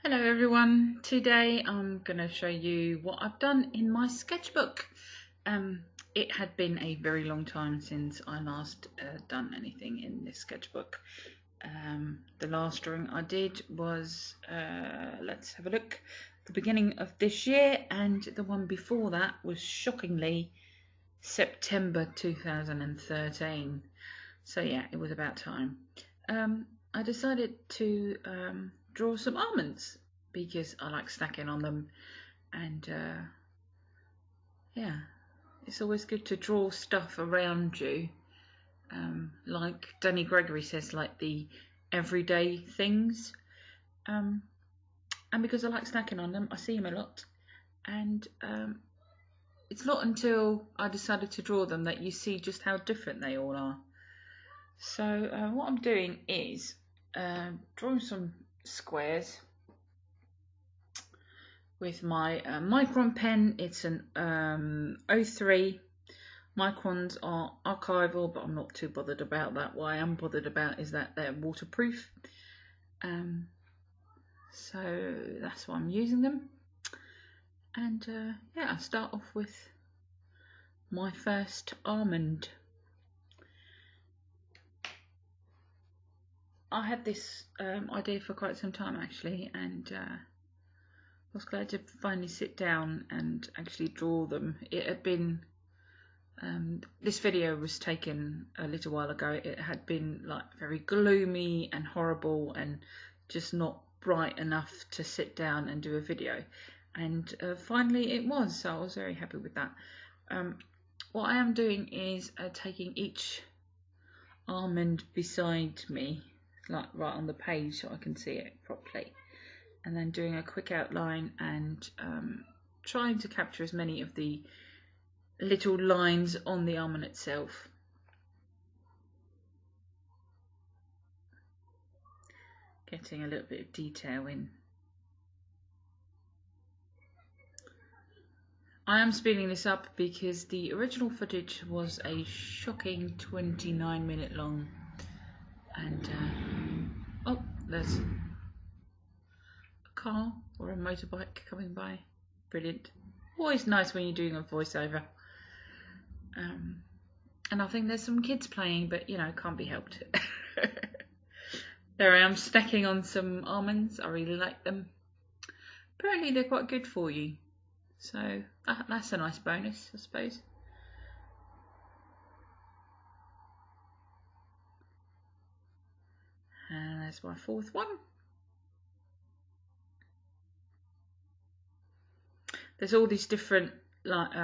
Hello everyone, today I'm going to show you what I've done in my sketchbook. It had been a very long time since I last done anything in this sketchbook. The last drawing I did was, let's have a look, the beginning of this year, and the one before that was shockingly September 2013. So yeah, it was about time. I decided to draw some almonds because I like snacking on them, and yeah, it's always good to draw stuff around you, like Danny Gregory says, like the everyday things, and because I like snacking on them, I see them a lot, and it's not until I decided to draw them that you see just how different they all are. So what I'm doing is drawing some squares with my micron pen. It's an 03. Microns are archival, but I'm not too bothered about that. What I am bothered about is that they're waterproof. So that's why I'm using them. And yeah, I'll start off with my first almond. I had this idea for quite some time actually, and I was glad to finally sit down and actually draw them. It had been, this video was taken a little while ago. It had been like very gloomy and horrible and just not bright enough to sit down and do a video, and finally it was, so I was very happy with that. What I am doing is taking each almond beside me, like right on the page so I can see it properly, and then doing a quick outline and trying to capture as many of the little lines on the almond itself. Getting a little bit of detail in. I am speeding this up because the original footage was a shocking 29-minute long, and oh, there's a car or a motorbike coming by. Brilliant. Always nice when you're doing a voiceover. And I think there's some kids playing, but you know, can't be helped. There I am stacking on some almonds. I really like them. Apparently they're quite good for you, so that's a nice bonus, I suppose. And there's my fourth one. There's all these different, like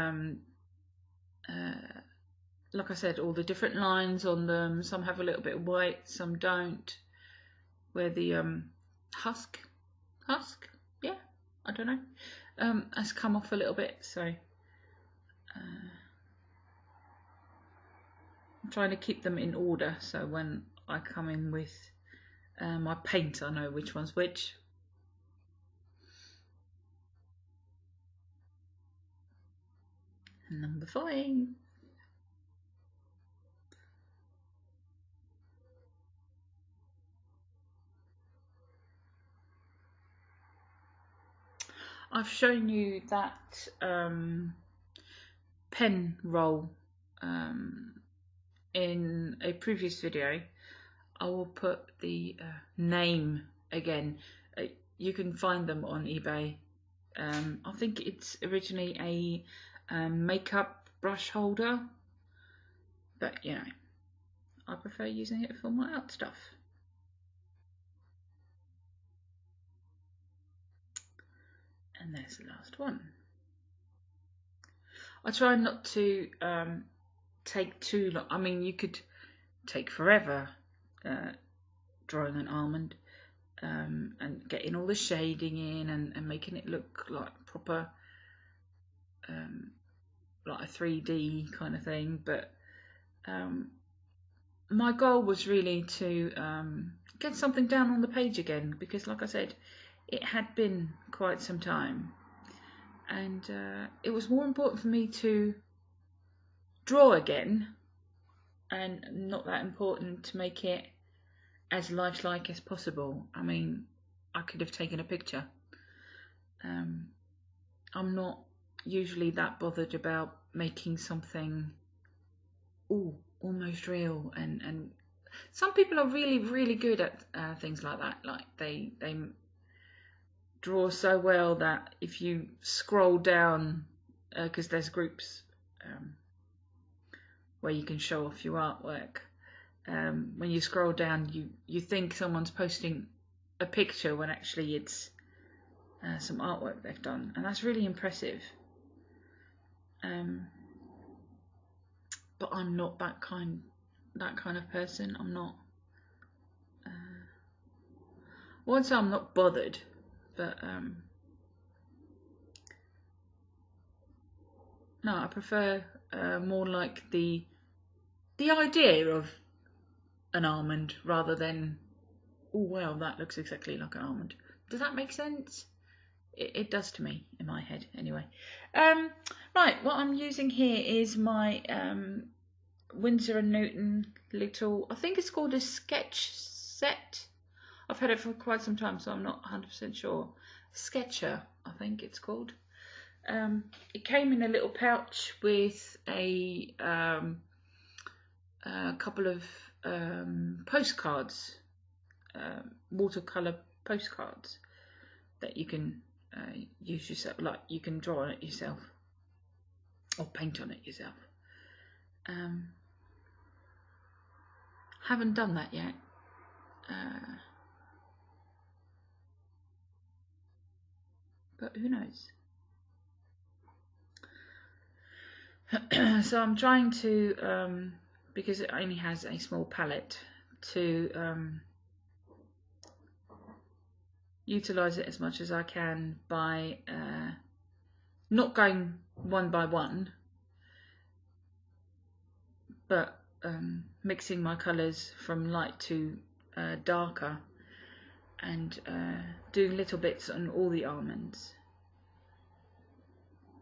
I said, all the different lines on them. Some have a little bit of white, some don't. Where the husk, yeah, I don't know, has come off a little bit. So I'm trying to keep them in order, so when I come in with my paint, I know which one's which. Number 5. I've shown you that pen roll in a previous video. I will put the name again. You can find them on eBay. I think it's originally a makeup brush holder, but you know, I prefer using it for my art stuff. And there's the last one. I try not to take too long. I mean, you could take forever drawing an almond and getting all the shading in and making it look like proper, like a 3D kind of thing. But my goal was really to get something down on the page again, because like I said, it had been quite some time, and it was more important for me to draw again and not that important to make it as lifelike as possible. I mean, I could have taken a picture. I'm not usually that bothered about making something almost real, and some people are really good at things like that. Like they draw so well that if you scroll down, because there's groups where you can show off your artwork, when you scroll down you think someone's posting a picture when actually it's some artwork they've done, and that's really impressive. But I'm not that kind of person. I'm not. I won't say I'm not bothered, but no, I prefer more like the idea of an almond rather than, oh well, that looks exactly like an almond. Does that make sense? It does to me, in my head, anyway. Right, what I'm using here is my Winsor Newton little, I think it's called a sketch set. I've had it for quite some time, so I'm not 100% sure. Sketcher, I think it's called. It came in a little pouch with a couple of postcards, watercolor postcards that you can use yourself, like you can draw on it yourself or paint on it yourself. Haven't done that yet. But who knows? So I'm trying to, because it only has a small palette, to utilize it as much as I can by not going one by one, but mixing my colours from light to darker, and doing little bits on all the almonds,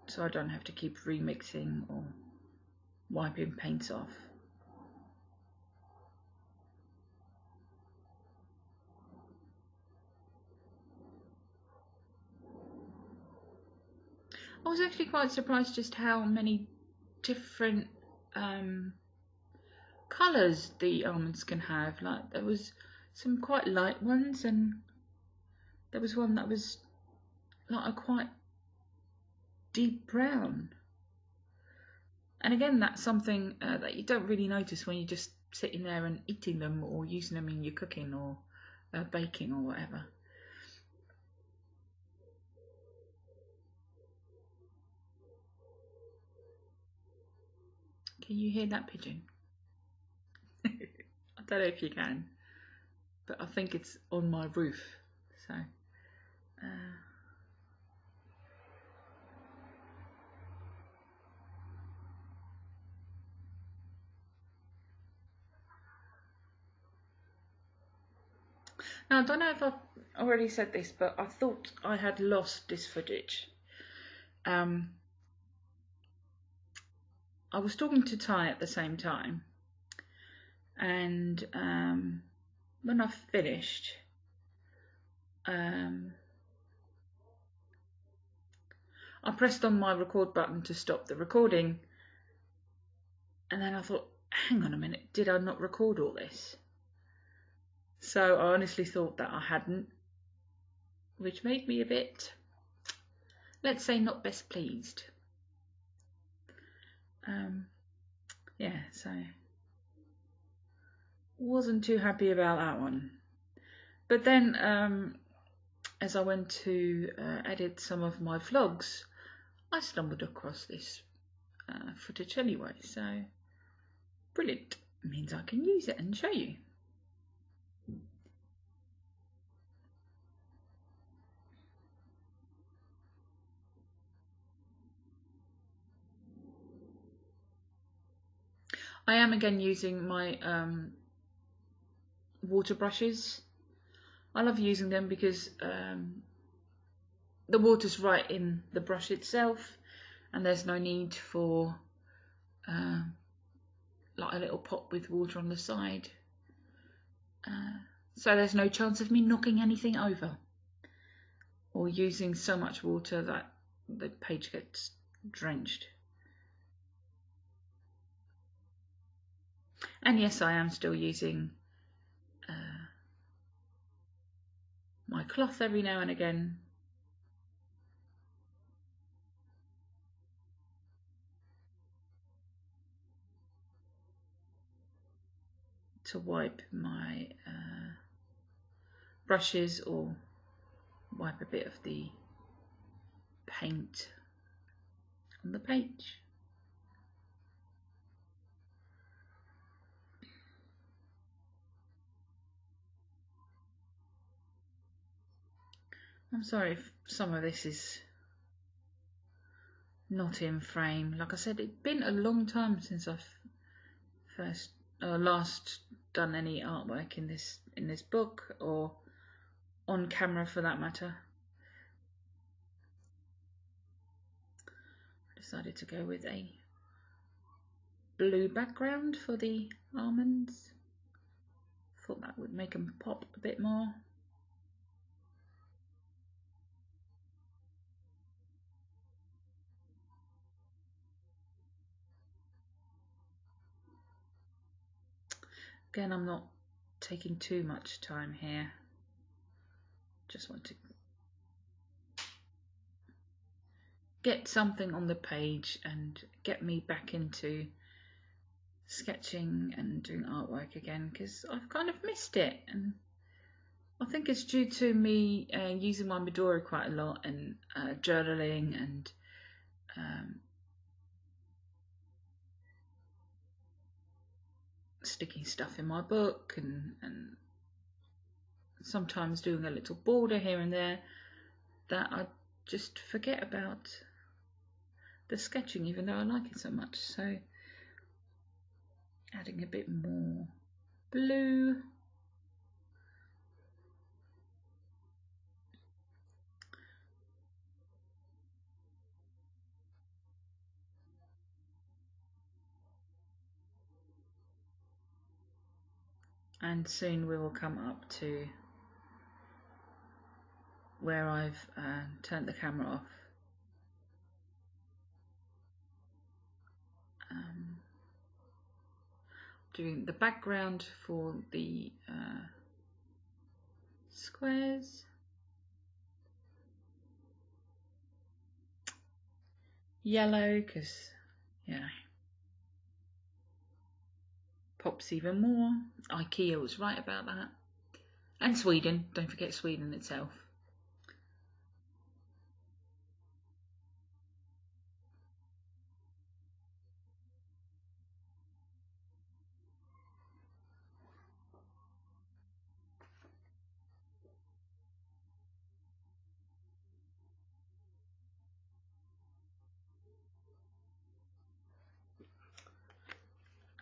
so I don't have to keep remixing or wiping paints off. I was actually quite surprised just how many different colours the almonds can have. Like there was some quite light ones, and there was one that was like a quite deep brown. And again, that's something that you don't really notice when you're just sitting there and eating them or using them in your cooking or baking or whatever. Can you hear that pigeon? I don't know if you can, but I think it's on my roof. So now, I don't know if I've already said this, but I thought I had lost this footage. I was talking to Ty at the same time, and when I finished, I pressed on my record button to stop the recording, and then I thought, hang on a minute, did I not record all this? So I honestly thought that I hadn't, which made me a bit, let's say, not best pleased. Yeah, so wasn't too happy about that one. But then as I went to edit some of my vlogs, I stumbled across this footage anyway, so brilliant. It means I can use it and show you. I am again using my water brushes. I love using them because the water's right in the brush itself, and there's no need for like a little pot with water on the side, so there's no chance of me knocking anything over. or using so much water that the page gets drenched. And yes, I am still using my cloth every now and again to wipe my brushes or wipe a bit of the paint on the page. I'm sorry if some of this is not in frame. Like I said, it's been a long time since I've last done any artwork in this book, or on camera for that matter. I decided to go with a blue background for the almonds. Thought that would make them pop a bit more. Again, I'm not taking too much time here. Just want to get something on the page and get me back into sketching and doing artwork again, because I've kind of missed it, and I think it's due to me using my Midori quite a lot and journaling and sticking stuff in my book and sometimes doing a little border here and there, that I just forget about the sketching, even though I like it so much. So adding a bit more blue. And soon we will come up to where I've turned the camera off. Doing the background for the squares. Yellow, because, yeah, pops even more. IKEA was right about that. And Sweden, don't forget Sweden itself.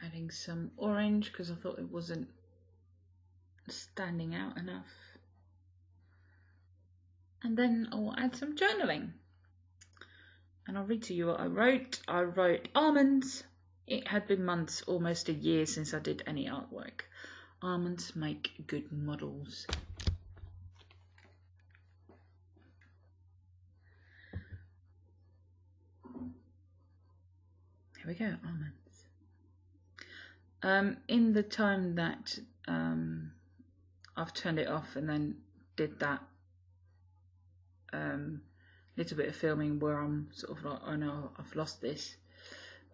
Adding some orange because I thought it wasn't standing out enough. And then I'll add some journaling. And I'll read to you what I wrote. I wrote almonds. It had been months, almost a year, since I did any artwork. Almonds make good models. Here we go, almonds. In the time that I've turned it off and then did that little bit of filming where I'm sort of like, oh no, I've lost this.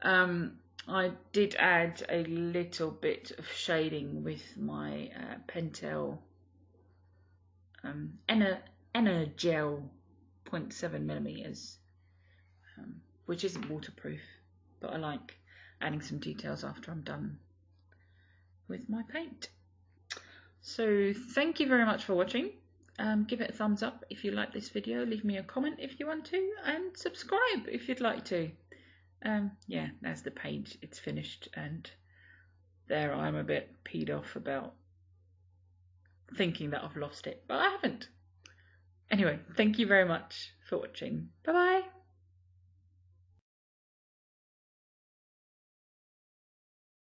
I did add a little bit of shading with my Pentel EnerGel 0.7mm, which isn't waterproof, but I like adding some details after I'm done with my paint. So thank you very much for watching. Give it a thumbs up if you like this video, leave me a comment if you want to, and subscribe if you'd like to. Yeah, that's the page, it's finished, and there I'm a bit peed off about thinking that I've lost it, but I haven't. Anyway, thank you very much for watching. Bye bye.